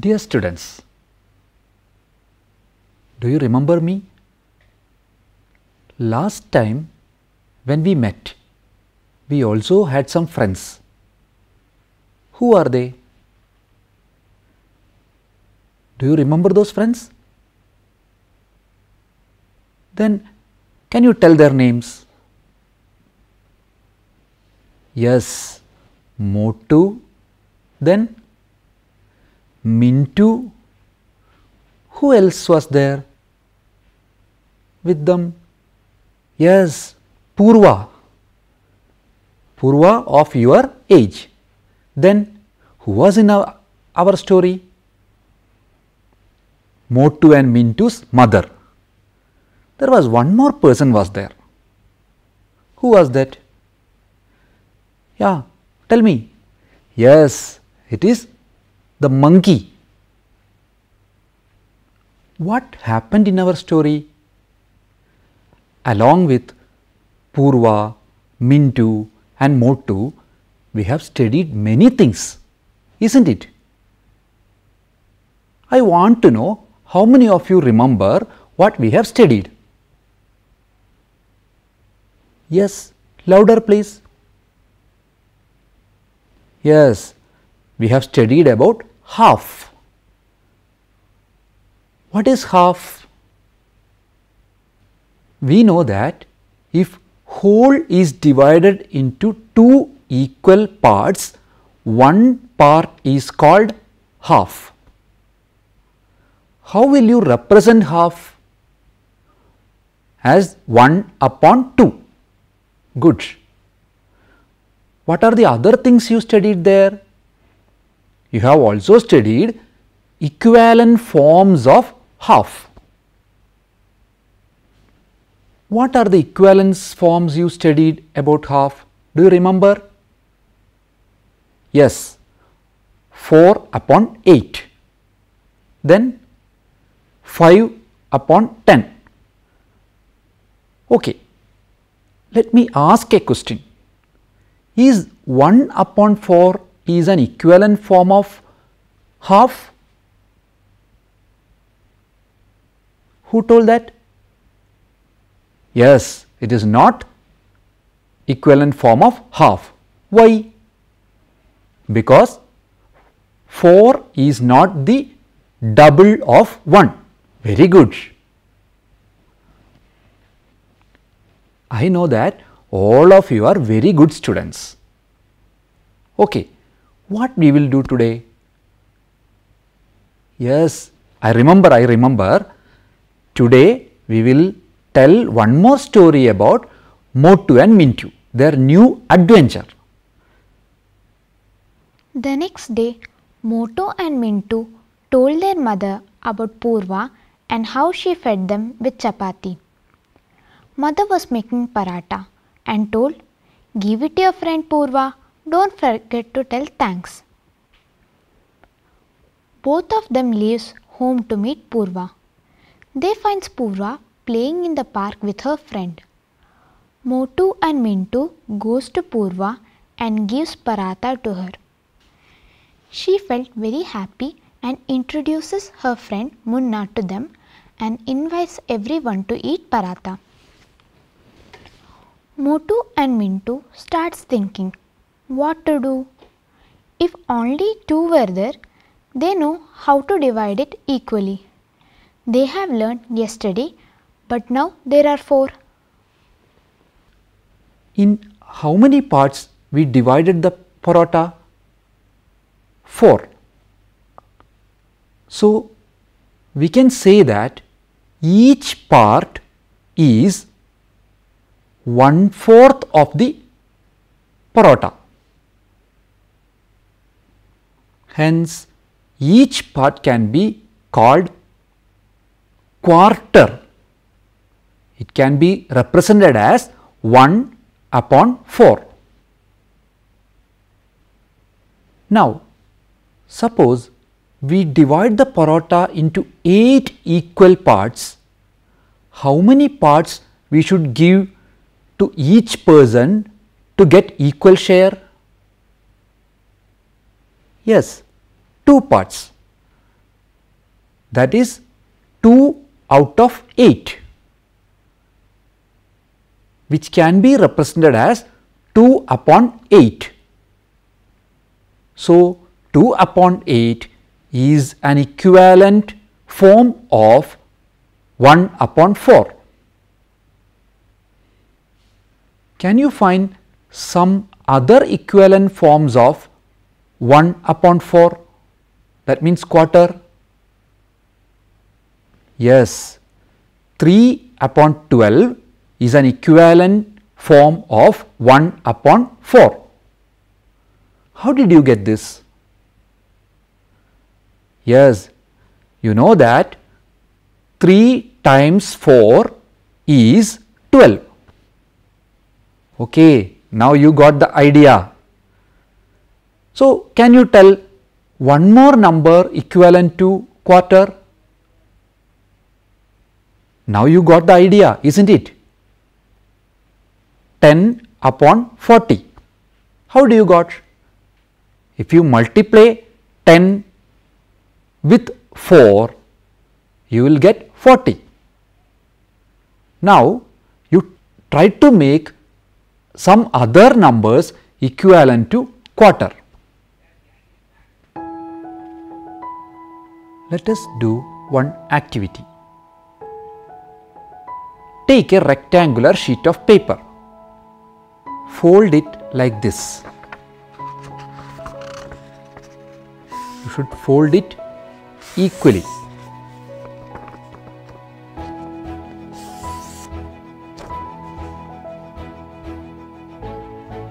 Dear students, do you remember me? Last time when we met, we also had some friends. Who are they? Do you remember those friends? Then can you tell their names? Yes, Motu, then Mintu. Who else was there with them? Yes, Purva. Purva of your age. Then who was in our story? Motu and Mintu's mother. There was one more person was there. Who was that? Yeah, tell me. Yes, it is the monkey. What happened in our story? Along with Purva, Mintu and Motu, we have studied many things, isn't it? I want to know how many of you remember what we have studied. Yes, louder please. Yes, we have studied about half. What is half? We know that if whole is divided into two equal parts, one part is called half. How will you represent half? As 1 upon 2. Good. What are the other things you studied there? You have also studied equivalent forms of half. What are the equivalence forms you studied about half? Do you remember? Yes, 4 upon 8. Then 5 upon 10. Okay, let me ask a question. Is 1 upon 4 is an equivalent form of half? Who told that? Yes, it is not equivalent form of half. Why? Because 4 is not the double of 1. Very good. I know that all of you are very good students. Okay, what we will do today? Yes, I remember. Today we will tell one more story about Motu and Mintu, their new adventure. The next day, Motu and Mintu told their mother about Purva and how she fed them with chapati. Mother was making paratha and told, "Give it to your friend Purva, don't forget to tell thanks." Both of them leaves home to meet Purva. They find Purva playing in the park with her friend. Motu and Mintu goes to Purva and gives paratha to her. She felt very happy and introduces her friend Munna to them and invites everyone to eat paratha. Motu and Mintu starts thinking what to do. If only two were there, they know how to divide it equally. They have learned yesterday, but now there are 4. In how many parts we divided the paratha? 4. So we can say that each part is 1/4 of the paratha. Hence, each part can be called quarter. It can be represented as 1 upon 4. Now, suppose we divide the paratha into 8 equal parts. How many parts we should give to each person to get equal share? Yes, 2 parts. That is 2 out of 8, which can be represented as 2 upon 8. So, 2 upon 8 is an equivalent form of 1 upon 4. Can you find some other equivalent forms of 1 upon 4? That means quarter. Yes, 3 upon 12 is an equivalent form of 1 upon 4. How did you get this? Yes, you know that 3 times 4 is 12. Okay, now you got the idea. So, can you tell one more number equivalent to quarter? Now you got the idea, isn't it? 10 upon 40. How do you got? If you multiply 10 with 4, you will get 40. Now, you try to make some other numbers equivalent to quarter. Let us do one activity. Take a rectangular sheet of paper. Fold it like this. You should fold it equally.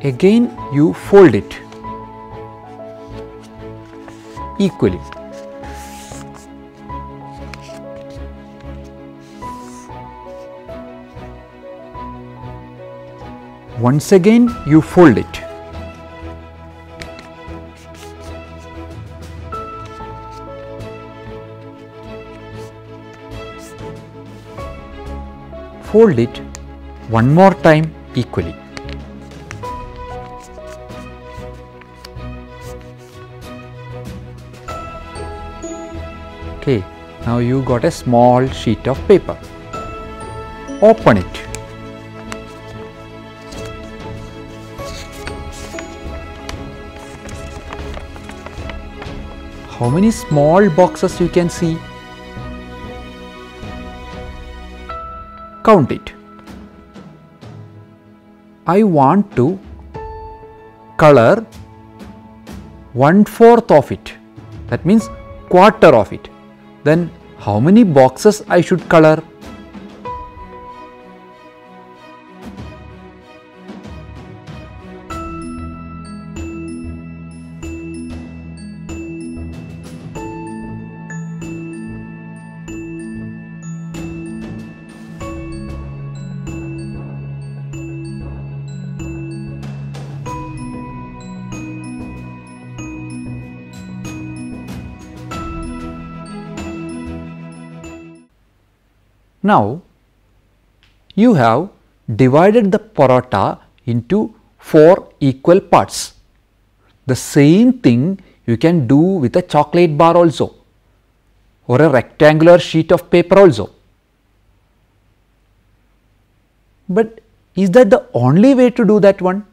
Again you fold it equally. Once again you fold it. Fold it one more time equally. Okay, now you got a small sheet of paper. Open it. How many small boxes you can see? Count it. I want to color 1/4 of it. That means quarter of it. Then how many boxes I should color? Now, you have divided the paratha into 4 equal parts. The same thing you can do with a chocolate bar also, or a rectangular sheet of paper also. But is that the only way to do that one?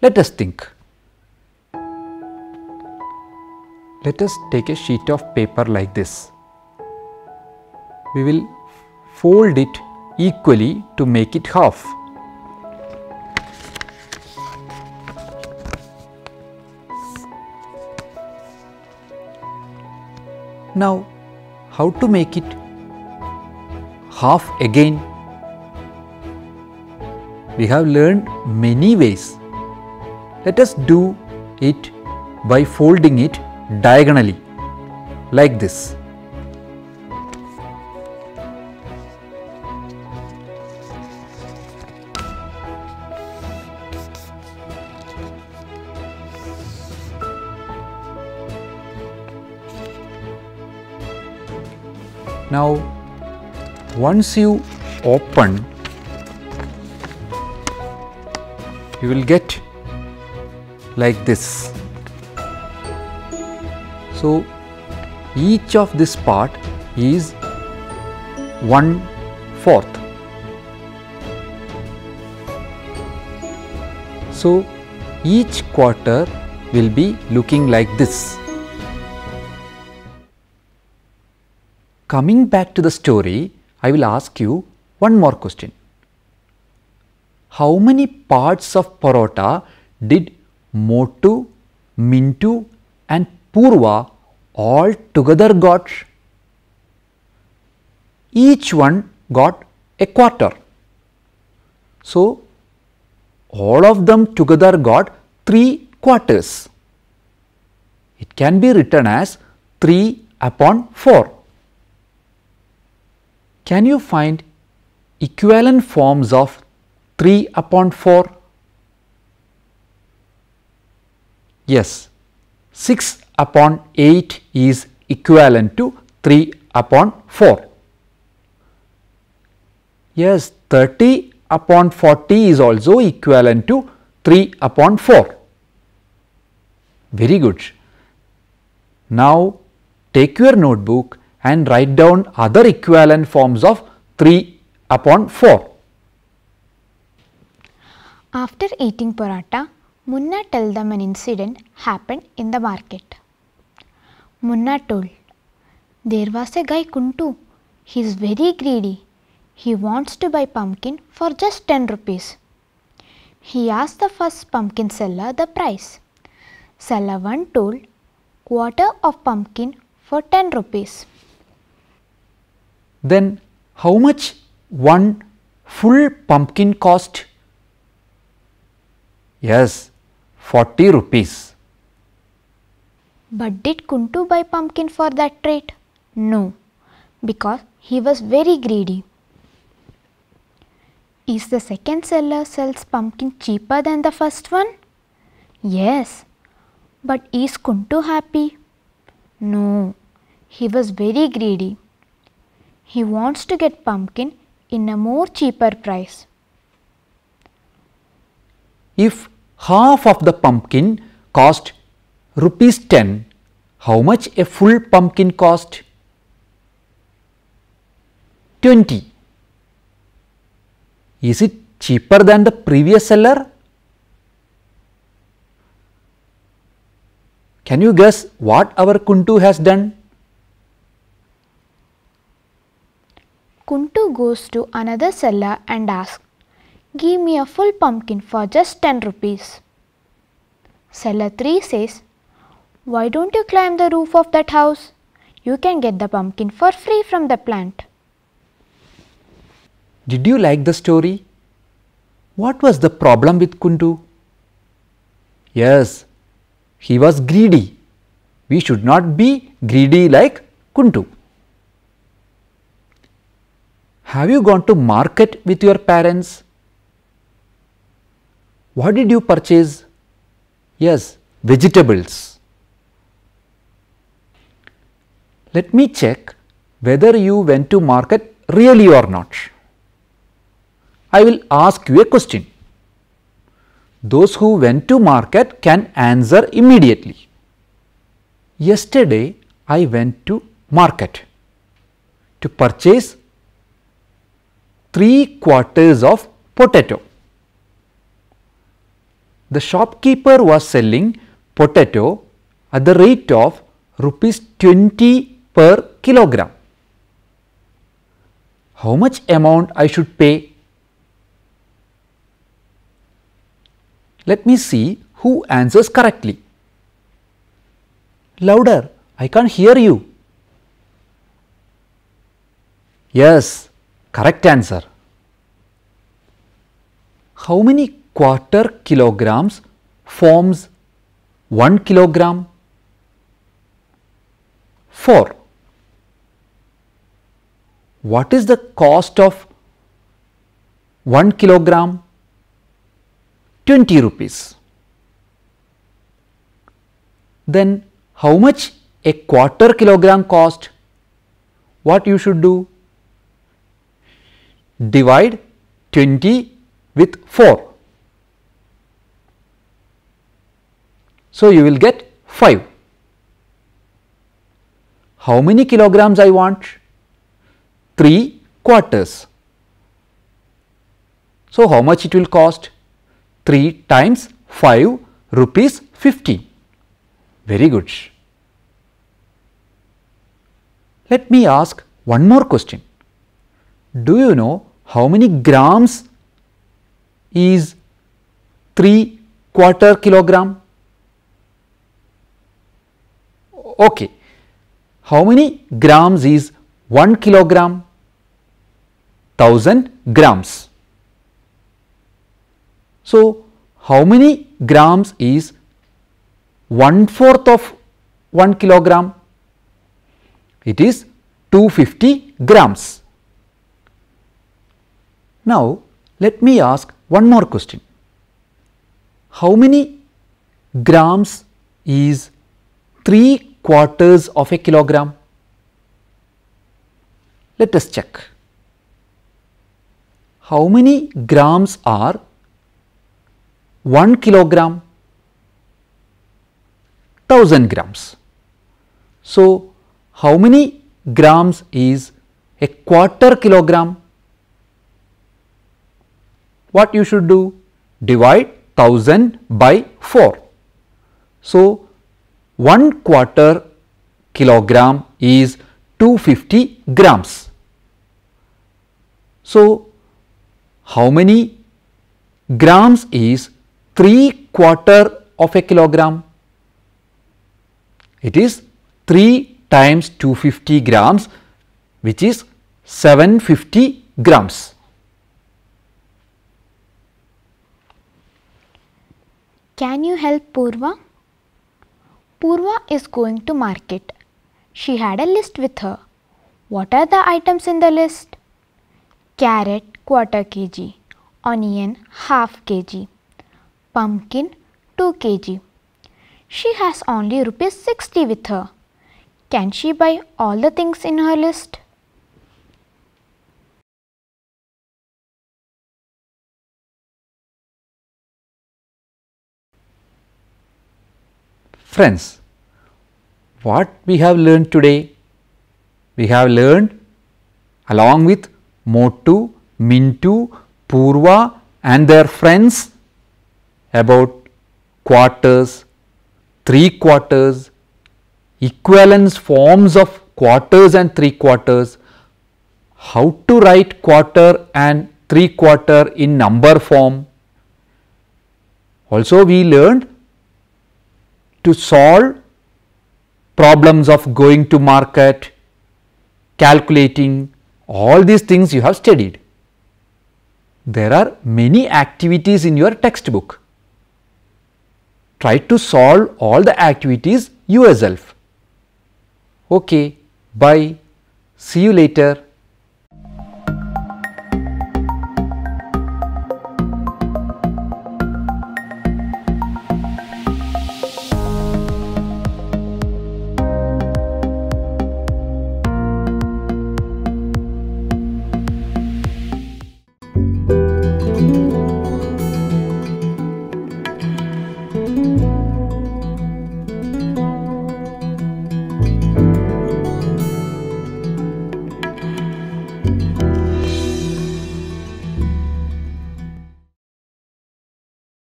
Let us think. Let us take a sheet of paper like this. We will fold it equally to make it half. Now, how to make it half again? We have learned many ways. Let us do it by folding it diagonally like this. Now once you open, you will get like this. So each of this part is 1/4. So each quarter will be looking like this. Coming back to the story, I will ask you one more question. How many parts of parota did Motu, Mintu and Purva all together got? Each one got a quarter. So all of them together got 3 quarters. It can be written as 3/4. Can you find equivalent forms of 3/4? Yes, 6/8 is equivalent to 3/4. Yes, 30/40 is also equivalent to 3/4. Very good. Now take your notebook and write down other equivalent forms of 3/4. After eating paratha, Munna told them an incident happened in the market. Munna told, "There was a guy Kuntu. He is very greedy. He wants to buy pumpkin for just 10 rupees. He asked the first pumpkin seller the price. Seller 1 told, quarter of pumpkin for 10 rupees. Then how much one full pumpkin cost? Yes, 40 rupees. But did Kuntu buy pumpkin for that rate? No, because he was very greedy. Is the second seller sells pumpkin cheaper than the first one? Yes, but is Kuntu happy? No, he was very greedy. He wants to get pumpkin in a more cheaper price. If half of the pumpkin cost rupees 10, how much a full pumpkin cost? 20. Is it cheaper than the previous seller? Can you guess what our Kuntu has done? Kuntu goes to another seller and asks, "Give me a full pumpkin for just 10 rupees. Seller 3 says, "Why don't you climb the roof of that house? You can get the pumpkin for free from the plant." Did you like the story? What was the problem with Kuntu? Yes, he was greedy. We should not be greedy like Kuntu. Have you gone to market with your parents? What did you purchase? Yes, vegetables. Let me check whether you went to market really or not. I will ask you a question. Those who went to market can answer immediately. Yesterday I went to market to purchase 3 quarters of potato. The shopkeeper was selling potato at the rate of rupees 20 per kilogram. How much amount I should pay? Let me see who answers correctly. Louder, I can't hear you. Yes, correct answer. How many quarter kilograms forms 1 kilogram? 4. What is the cost of 1 kilogram? 20 rupees. Then how much a quarter kilogram cost? what you should do? Divide 20 with 4. So, you will get 5. How many kilograms I want? 3 quarters. So, how much it will cost? 3 times 5 rupees 50. Very good. Let me ask one more question. Do you know how many grams is 3/4 kilogram? Okay. How many grams is 1 kilogram? 1000 grams. So, how many grams is 1/4 of 1 kilogram? It is 250 grams. Now, let me ask one more question. How many grams is 3/4 of a kilogram? Let us check. How many grams are 1 kilogram? 1000 grams. So, how many grams is a quarter kilogram? What you should do? Divide 1000 by 4. So, 1/4 kilogram is 250 grams. So, how many grams is 3/4 of a kilogram? It is 3 times 250 grams, which is 750 grams. Can you help Purva? Purva is going to market. She had a list with her. What are the items in the list? Carrot ¼ kg, onion ½ kg, pumpkin 2 kg. She has only rupees 60 with her. Can she buy all the things in her list? Friends, what we have learned today? We have learned along with Motu, Mintu, Purva and their friends about quarters, 3/4, equivalence forms of quarters and 3/4, how to write quarter and 3/4 in number form. Also we learned to solve problems of going to market, calculating, all these things you have studied. There are many activities in your textbook. Try to solve all the activities yourself. Okay, bye. See you later.